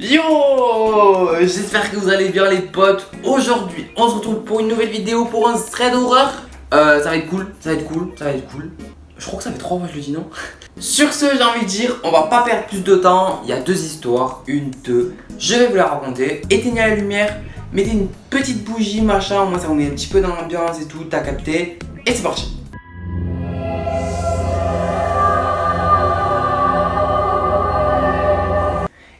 Yo, j'espère que vous allez bien les potes. Aujourd'hui on se retrouve pour une nouvelle vidéo pour un thread horreur. Ça va être cool, ça va être cool, ça va être cool. Je crois que ça fait 3 fois que je le dis, non? Sur ce, j'ai envie de dire, on va pas perdre plus de temps. Il y a deux histoires, je vais vous la raconter. Éteignez la lumière, mettez une petite bougie machin, moi ça vous met un petit peu dans l'ambiance et tout, t'as capté. Et c'est parti.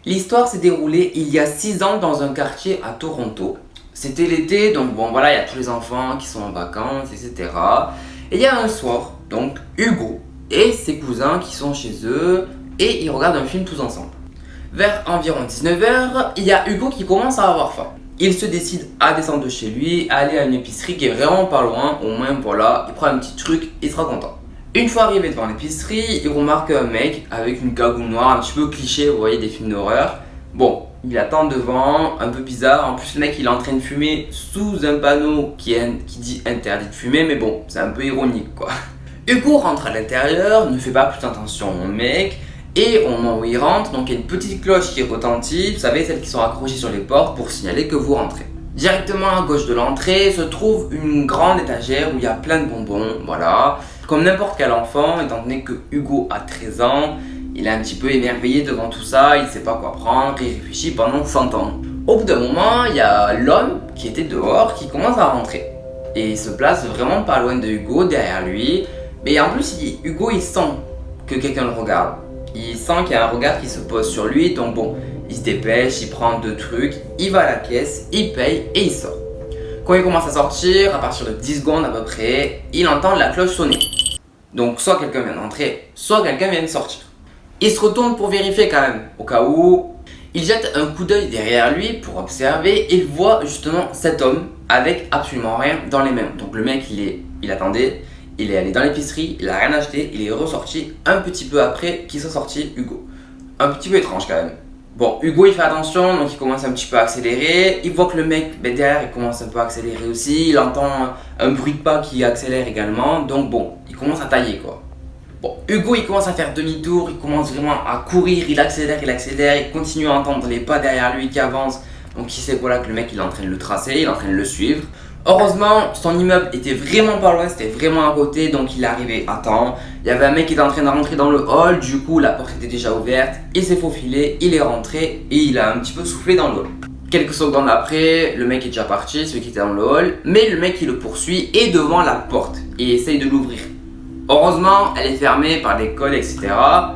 L'histoire s'est déroulée il y a 6 ans dans un quartier à Toronto. C'était l'été, donc bon voilà, il y a tous les enfants qui sont en vacances, etc. Et il y a un soir, donc Hugo et ses cousins qui sont chez eux et ils regardent un film tous ensemble. Vers environ 19h, il y a Hugo qui commence à avoir faim. Il se décide à descendre de chez lui, à aller à une épicerie qui est vraiment pas loin, au moins voilà, il prend un petit truc, il sera content. Une fois arrivé devant l'épicerie, il remarque un mec avec une cagoule noire, un petit peu cliché, vous voyez des films d'horreur. Bon, il attend devant, un peu bizarre, en plus le mec il est en train de fumer sous un panneau qui dit interdit de fumer, mais bon, c'est un peu ironique quoi. Hugo rentre à l'intérieur, ne fait pas plus attention au mec, et au moment où il rentre, donc il y a une petite cloche qui retentit, vous savez, celles qui sont accrochées sur les portes pour signaler que vous rentrez. Directement à gauche de l'entrée se trouve une grande étagère où il y a plein de bonbons, voilà. Comme n'importe quel enfant, étant donné que Hugo a 13 ans, il est un petit peu émerveillé devant tout ça, il ne sait pas quoi prendre, il réfléchit pendant 100 ans. Au bout d'un moment, il y a l'homme qui était dehors qui commence à rentrer. Et il se place vraiment pas loin de Hugo, derrière lui. Mais en plus, Hugo il sent que quelqu'un le regarde. Il sent qu'il y a un regard qui se pose sur lui, donc bon, il se dépêche, il prend 2 trucs, il va à la caisse, il paye et il sort. Quand il commence à sortir, à partir de 10 secondes à peu près, il entend la cloche sonner. Donc soit quelqu'un vient d'entrer, soit quelqu'un vient de sortir. Il se retourne pour vérifier quand même, au cas où. Il jette un coup d'œil derrière lui pour observer et il voit justement cet homme avec absolument rien dans les mains. Donc le mec il attendait, il est allé dans l'épicerie, il a rien acheté, il est ressorti un petit peu après qu'il soit sorti Hugo. Un petit peu étrange quand même. Bon, Hugo il fait attention, donc il commence un petit peu à accélérer. Il voit que le mec derrière il commence un peu à accélérer aussi. Il entend un bruit de pas qui accélère également. Donc bon, il commence à tailler quoi. Bon, Hugo il commence à faire demi-tour, il commence vraiment à courir, il accélère, il continue à entendre les pas derrière lui qui avancent. Donc il sait voilà que le mec il est en train de le tracer, il est en train de le suivre. Heureusement, son immeuble était vraiment pas loin, c'était vraiment à côté, donc il est arrivé à temps. Il y avait un mec qui était en train de rentrer dans le hall, du coup la porte était déjà ouverte. Il s'est faufilé, il est rentré et il a un petit peu soufflé dans le hall. Quelques secondes après, le mec est déjà parti, celui qui était dans le hall, mais le mec qui le poursuit est devant la porte et essaye de l'ouvrir. Heureusement, elle est fermée par des cols, etc.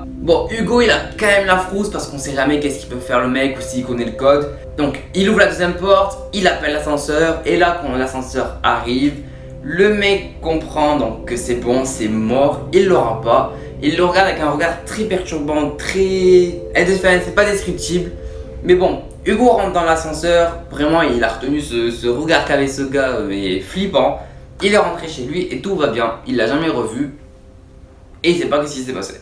Bon, Hugo il a quand même la frousse parce qu'on sait jamais qu'est-ce qu'il peut faire le mec ou s'il connaît le code. Donc il ouvre la deuxième porte, il appelle l'ascenseur et là quand l'ascenseur arrive, le mec comprend donc que c'est bon, c'est mort, il l'aura pas. Il le regarde avec un regard très perturbant, c'est pas descriptible. Mais bon, Hugo rentre dans l'ascenseur, vraiment il a retenu ce regard qu'avait ce gars, mais flippant. Il est rentré chez lui et tout va bien, il l'a jamais revu et il sait pas ce qui s'est passé.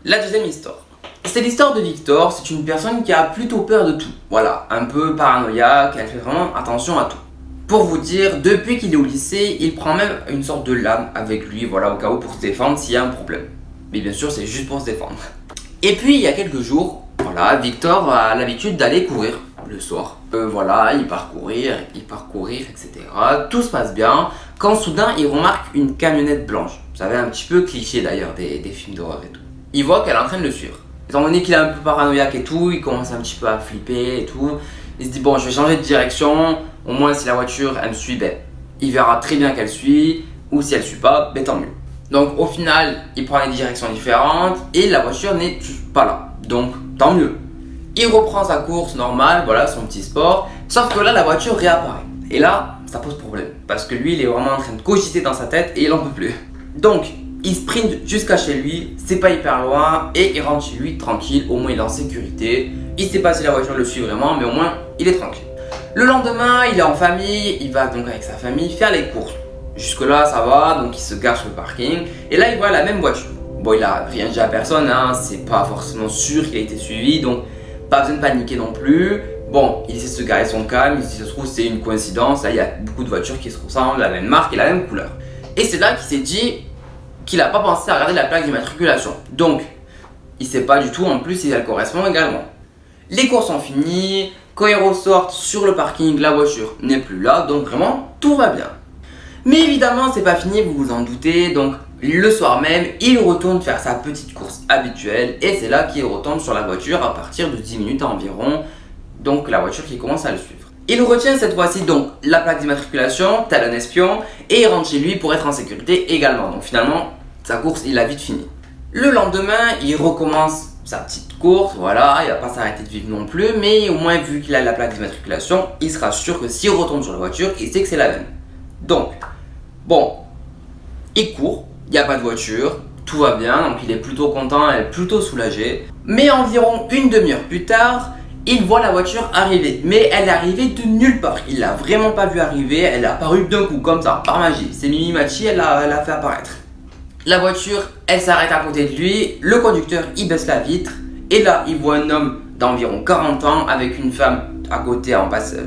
La deuxième histoire. C'est l'histoire de Victor, c'est une personne qui a plutôt peur de tout. Voilà, un peu paranoïaque, elle fait vraiment attention à tout. Pour vous dire, depuis qu'il est au lycée, il prend même une sorte de lame avec lui, voilà, au cas où pour se défendre s'il y a un problème. Mais bien sûr, c'est juste pour se défendre. Et puis, il y a quelques jours, voilà, Victor a l'habitude d'aller courir le soir. Voilà, il part courir, etc. Tout se passe bien, quand soudain, il remarque une camionnette blanche. Vous savez, un petit peu cliché d'ailleurs des films d'horreur et tout. Il voit qu'elle est en train de le suivre. Étant donné qu'il est un peu paranoïaque et tout, il commence un petit peu à flipper et tout. Il se dit bon, je vais changer de direction, au moins si la voiture elle me suit, ben, il verra très bien qu'elle suit, ou si elle suit pas, ben tant mieux. Donc au final, il prend des directions différentes et la voiture n'est pas là. Donc tant mieux. Il reprend sa course normale, voilà son petit sport, sauf que là la voiture réapparaît. Et là, ça pose problème, parce que lui il est vraiment en train de cogiter dans sa tête et il en peut plus. Donc, il sprint jusqu'à chez lui, c'est pas hyper loin et il rentre chez lui tranquille, au moins il est en sécurité. Il sait pas si la voiture le suit vraiment, mais au moins il est tranquille. Le lendemain, il est en famille, il va donc avec sa famille faire les courses. Jusque là ça va, donc il se gare sur le parking et là il voit la même voiture. Bon, il a rien dit à personne, hein, c'est pas forcément sûr qu'il a été suivi, donc pas besoin de paniquer non plus. Bon, il essaie de se garer son calme, il se trouve c'est une coïncidence, là il y a beaucoup de voitures qui se ressemblent, la même marque et la même couleur. Et c'est là qu'il s'est dit, qu'il n'a pas pensé à regarder la plaque d'immatriculation. Donc, il ne sait pas du tout en plus si elle correspond également. Les courses sont finies, quand ils ressortent sur le parking, la voiture n'est plus là, donc vraiment tout va bien. Mais évidemment, c'est pas fini, vous vous en doutez, donc le soir même, il retourne faire sa petite course habituelle et c'est là qu'il retourne sur la voiture à partir de 10 minutes environ, donc la voiture qui commence à le suivre. Il retient cette fois-ci donc la plaque d'immatriculation, tel un espion, et il rentre chez lui pour être en sécurité également. Donc finalement, sa course, il l'a vite fini. Le lendemain, il recommence sa petite course, voilà, il va pas s'arrêter de vivre non plus, mais au moins vu qu'il a la plaque d'immatriculation, il sera sûr que s'il retourne sur la voiture, il sait que c'est la même. Donc, bon, il court, il n'y a pas de voiture, tout va bien, donc il est plutôt content, il est plutôt soulagé. Mais environ une demi-heure plus tard, il voit la voiture arriver, mais elle est arrivée de nulle part. Il l'a vraiment pas vue arriver, elle est apparue d'un coup, comme ça, par magie. C'est Mimi Mati, elle l'a fait apparaître. La voiture, elle s'arrête à côté de lui, le conducteur, il baisse la vitre, et là, il voit un homme d'environ 40 ans avec une femme à côté,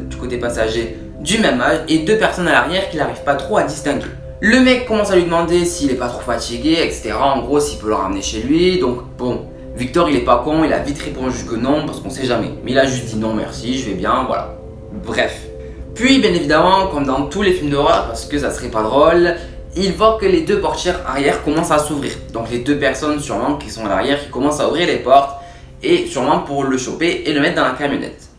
du côté passager du même âge, et deux personnes à l'arrière qu'il n'arrive pas trop à distinguer. Le mec commence à lui demander s'il est pas trop fatigué, etc. En gros, s'il peut le ramener chez lui, donc bon. Victor, il est pas con, il a vite répondu que non, parce qu'on sait jamais. Mais il a juste dit non merci, je vais bien, voilà. Bref. Puis, bien évidemment, comme dans tous les films d'horreur, parce que ça serait pas drôle, il voit que les deux portières arrière commencent à s'ouvrir. Donc les deux personnes sûrement qui sont à l'arrière, qui commencent à ouvrir les portes, et sûrement pour le choper et le mettre dans la camionnette.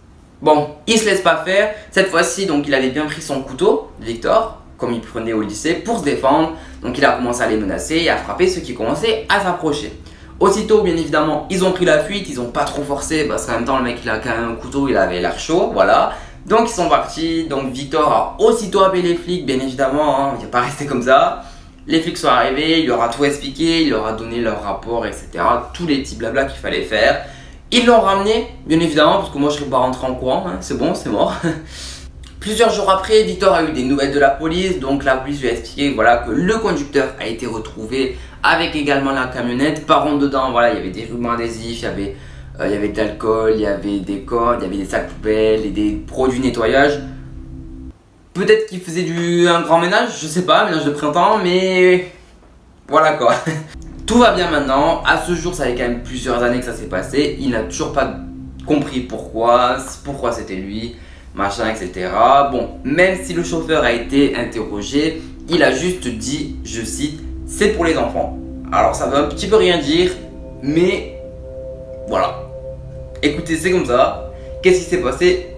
Bon, il se laisse pas faire. Cette fois-ci, donc il avait bien pris son couteau, Victor, comme il prenait au lycée, pour se défendre. Donc il a commencé à les menacer et à frapper ceux qui commençaient à s'approcher. Aussitôt, bien évidemment, ils ont pris la fuite, ils ont pas trop forcé parce qu'en même temps, le mec il a quand même un couteau, il avait l'air chaud, voilà. Donc ils sont partis, donc Victor a aussitôt appelé les flics, bien évidemment, hein, il n'est pas resté comme ça. Les flics sont arrivés, il leur a tout expliqué, il leur a donné leur rapport, etc. Tous les petits blabla qu'il fallait faire. Ils l'ont ramené, bien évidemment, parce que moi je ne serais pas rentré en courant, hein, c'est bon, c'est mort. Plusieurs jours après, Victor a eu des nouvelles de la police, donc la police lui a expliqué voilà, que le conducteur a été retrouvé avec également la camionnette. Par contre, dedans, voilà, il y avait des rubans adhésifs, il y avait de l'alcool, il y avait des cordes, il y avait des sacs poubelles et des produits nettoyage. Peut-être qu'il faisait un grand ménage, je sais pas, ménage de printemps, mais voilà quoi. Tout va bien maintenant. À ce jour, ça fait quand même plusieurs années que ça s'est passé. Il n'a toujours pas compris pourquoi c'était lui. Machin, etc. Bon, même si le chauffeur a été interrogé, il a juste dit, je cite, c'est pour les enfants. Alors ça veut un petit peu rien dire, mais voilà. Écoutez, c'est comme ça. Qu'est-ce qui s'est passé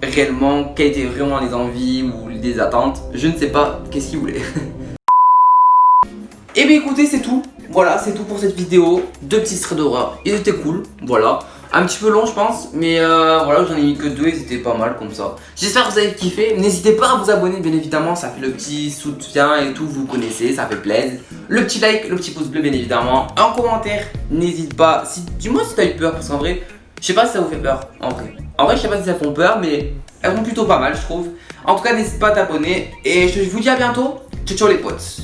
réellement? Quelles étaient vraiment les envies ou les attentes? Je ne sais pas. Qu'est-ce qu'il voulait? Et bien écoutez, c'est tout. Voilà, c'est tout pour cette vidéo. Deux petits extraits d'horreur. Ils étaient cool, voilà. Un petit peu long je pense, mais voilà, j'en ai mis que deux, ils étaient pas mal comme ça. J'espère que vous avez kiffé, n'hésitez pas à vous abonner bien évidemment, ça fait le petit soutien et tout, vous connaissez, ça fait plaisir. Le petit like, le petit pouce bleu bien évidemment, un commentaire, n'hésite pas, dis-moi si t'as eu peur, parce qu'en vrai, je sais pas si ça vous fait peur, en vrai je sais pas si ça font peur, mais elles font plutôt pas mal je trouve. En tout cas n'hésite pas à t'abonner, et je vous dis à bientôt, ciao ciao les potes.